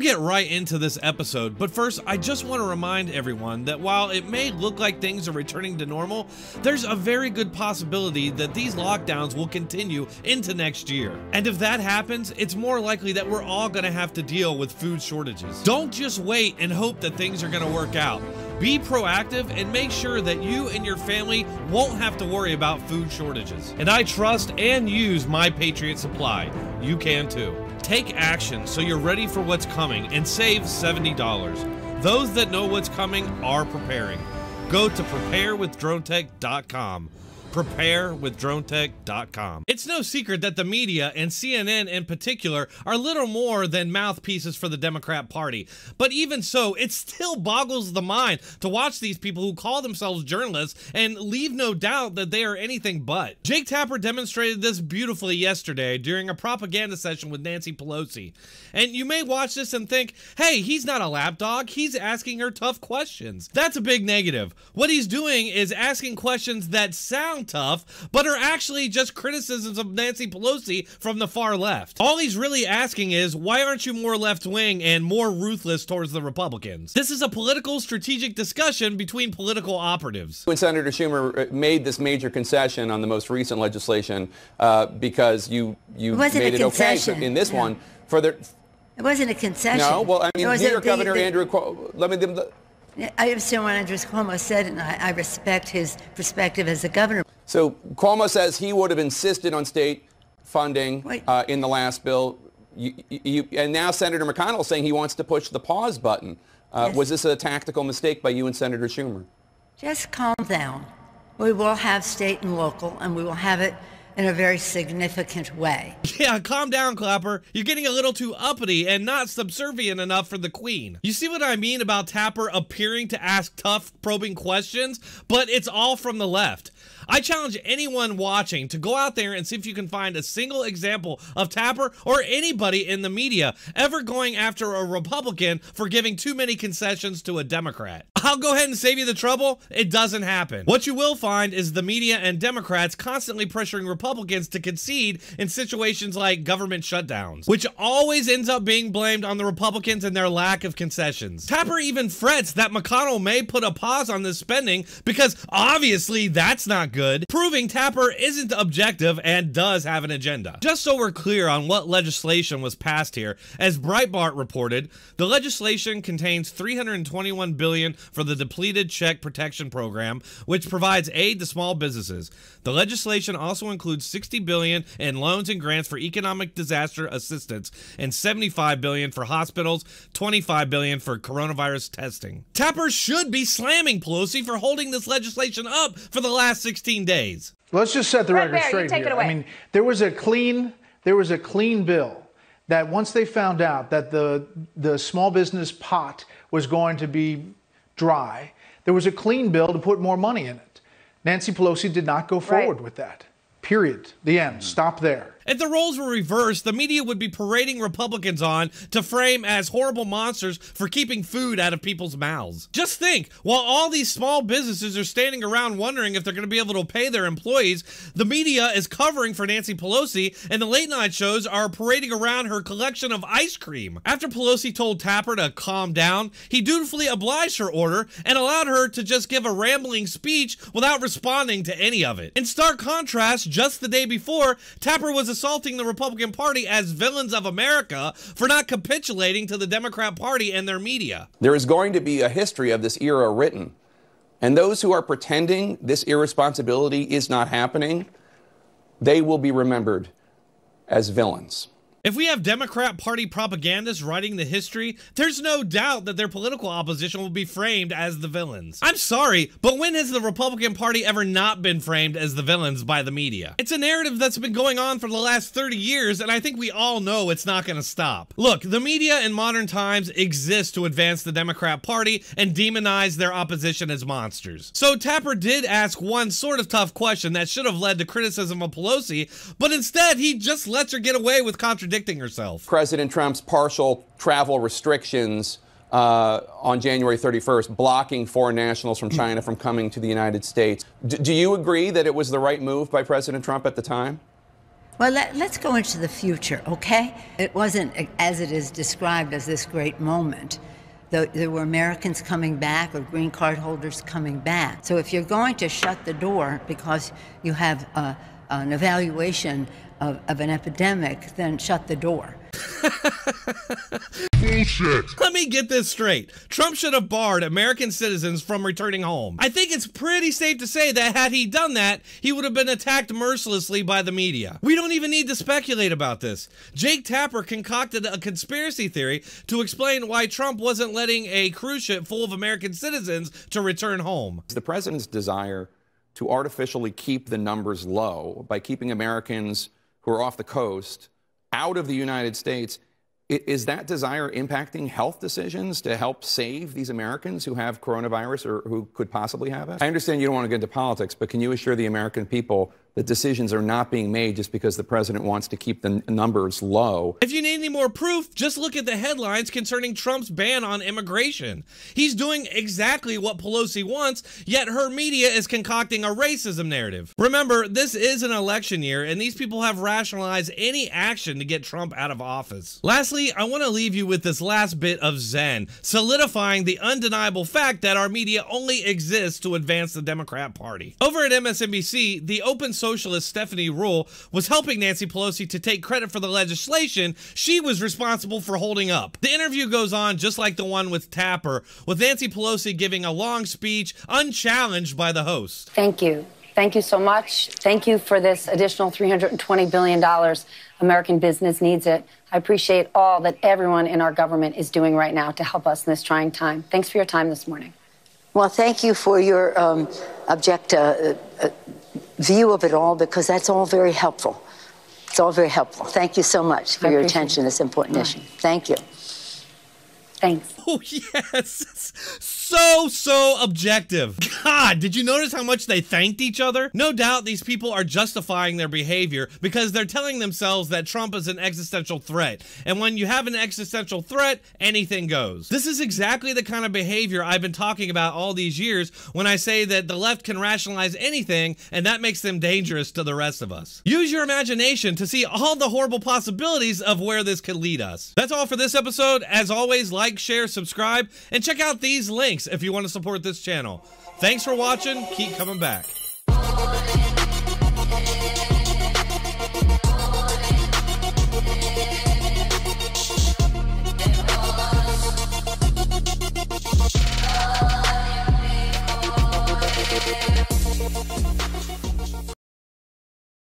get right into this episode, but first I just want to remind everyone that while it may look like things are returning to normal, there's a very good possibility that these lockdowns will continue into next year. And if that happens, it's more likely that we're all going to have to deal with food shortages. Don't just wait and hope that things are going to work out. Be proactive and make sure that you and your family won't have to worry about food shortages. And I trust and use My Patriot Supply. You can too. Take action so you're ready for what's coming and save $70. Those that know what's coming are preparing. Go to preparewithdronetech.com. preparewithdronetech.com. It's no secret that the media, and CNN in particular, are little more than mouthpieces for the Democrat Party. But even so, it still boggles the mind to watch these people who call themselves journalists and leave no doubt that they are anything but. Jake Tapper demonstrated this beautifully yesterday during a propaganda session with Nancy Pelosi. And you may watch this and think, hey, he's not a lapdog, he's asking her tough questions. That's a big negative. What he's doing is asking questions that sound tough, but are actually just criticisms of Nancy Pelosi from the far left. All he's really asking is, why aren't you more left-wing and more ruthless towards the Republicans? This is a political strategic discussion between political operatives. When Senator Schumer made this major concession on the most recent legislation because you made it okay in this one for the... It wasn't a concession. No, well, I mean, New York Governor Andrew Cuomo, I understand what Andrew Cuomo said, and I respect his perspective as a governor. So Cuomo says he would have insisted on state funding in the last bill. And now Senator McConnell is saying he wants to push the pause button. Yes. Was this a tactical mistake by you and Senator Schumer? Just calm down. We will have state and local, and we will have it in a very significant way. Yeah, calm down, Clapper. You're getting a little too uppity and not subservient enough for the Queen. You see what I mean about Tapper appearing to ask tough, probing questions? But it's all from the left. I challenge anyone watching to go out there and see if you can find a single example of Tapper or anybody in the media ever going after a Republican for giving too many concessions to a Democrat. I'll go ahead and save you the trouble. It doesn't happen. What you will find is the media and Democrats constantly pressuring Republicans to concede in situations like government shutdowns, which always ends up being blamed on the Republicans and their lack of concessions. Tapper even frets that McConnell may put a pause on this spending because obviously that's not good, proving Tapper isn't objective and does have an agenda. Just so we're clear on what legislation was passed here, as Breitbart reported, the legislation contains $321 billion for the depleted check protection program, which provides aid to small businesses. The legislation also includes $60 billion in loans and grants for economic disaster assistance and $75 billion for hospitals, $25 billion for coronavirus testing. Tapper should be slamming Pelosi for holding this legislation up for the last 16 days. Let's just set the record straight here. I mean, there was a clean bill that once they found out that the small business pot was going to be dry, there was a clean bill to put more money in it. Nancy Pelosi did not go forward with that. Period. The end. Stop there. If the roles were reversed, the media would be parading Republicans on to frame as horrible monsters for keeping food out of people's mouths. Just think, while all these small businesses are standing around wondering if they're going to be able to pay their employees, the media is covering for Nancy Pelosi, and the late night shows are parading around her collection of ice cream. After Pelosi told Tapper to calm down, he dutifully obliged her order and allowed her to just give a rambling speech without responding to any of it. In stark contrast, just the day before, Tapper was assaulting the Republican Party as villains of America for not capitulating to the Democrat Party and their media. There is going to be a history of this era written, and those who are pretending this irresponsibility is not happening, they will be remembered as villains. If we have Democrat Party propagandists writing the history, there's no doubt that their political opposition will be framed as the villains. I'm sorry, but when has the Republican Party ever not been framed as the villains by the media? It's a narrative that's been going on for the last 30 years, and I think we all know it's not going to stop. Look, the media in modern times exists to advance the Democrat Party and demonize their opposition as monsters. So Tapper did ask one sort of tough question that should have led to criticism of Pelosi, but instead he just lets her get away with contradicting herself. President Trump's partial travel restrictions on January 31st, blocking foreign nationals from China from coming to the United States. Do you agree that it was the right move by President Trump at the time? Well, let's go into the future, okay? It wasn't as it is described as this great moment. There were Americans coming back or green card holders coming back. So if you're going to shut the door because you have an evaluation of an epidemic, then shut the door. Bullshit. Let me get this straight. Trump should have barred American citizens from returning home. I think it's pretty safe to say that had he done that, he would have been attacked mercilessly by the media. We don't even need to speculate about this. Jake Tapper concocted a conspiracy theory to explain why Trump wasn't letting a cruise ship full of American citizens to return home. The president's desire to artificially keep the numbers low by keeping Americans who are off the coast out of the United States, is that desire impacting health decisions to help save these Americans who have coronavirus or who could possibly have it? I understand you don't want to get into politics, but can you assure the American people that decisions are not being made just because the president wants to keep the numbers low? If you need any more proof, just look at the headlines concerning Trump's ban on immigration. He's doing exactly what Pelosi wants, yet her media is concocting a racism narrative. Remember, this is an election year, and these people have rationalized any action to get Trump out of office. Lastly, I want to leave you with this last bit of zen, solidifying the undeniable fact that our media only exists to advance the Democrat Party. Over at MSNBC, the open socialist Stephanie Ruhle was helping Nancy Pelosi to take credit for the legislation she was responsible for holding up. The interview goes on just like the one with Tapper, with Nancy Pelosi giving a long speech unchallenged by the host. Thank you. Thank you so much. Thank you for this additional $320 billion. American business needs it. I appreciate all that everyone in our government is doing right now to help us in this trying time. Thanks for your time this morning. Well, thank you for your view of it all, because that's all very helpful. It's all very helpful. Thank you so much for your attention to this important issue. Thank you. Thanks. Oh, yes. So objective. God, did you notice how much they thanked each other? No doubt these people are justifying their behavior because they're telling themselves that Trump is an existential threat. And when you have an existential threat, anything goes. This is exactly the kind of behavior I've been talking about all these years when I say that the left can rationalize anything and that makes them dangerous to the rest of us. Use your imagination to see all the horrible possibilities of where this could lead us. That's all for this episode. As always, like, share, subscribe, and check out these links if you want to support this channel. Thanks for watching. Keep coming back.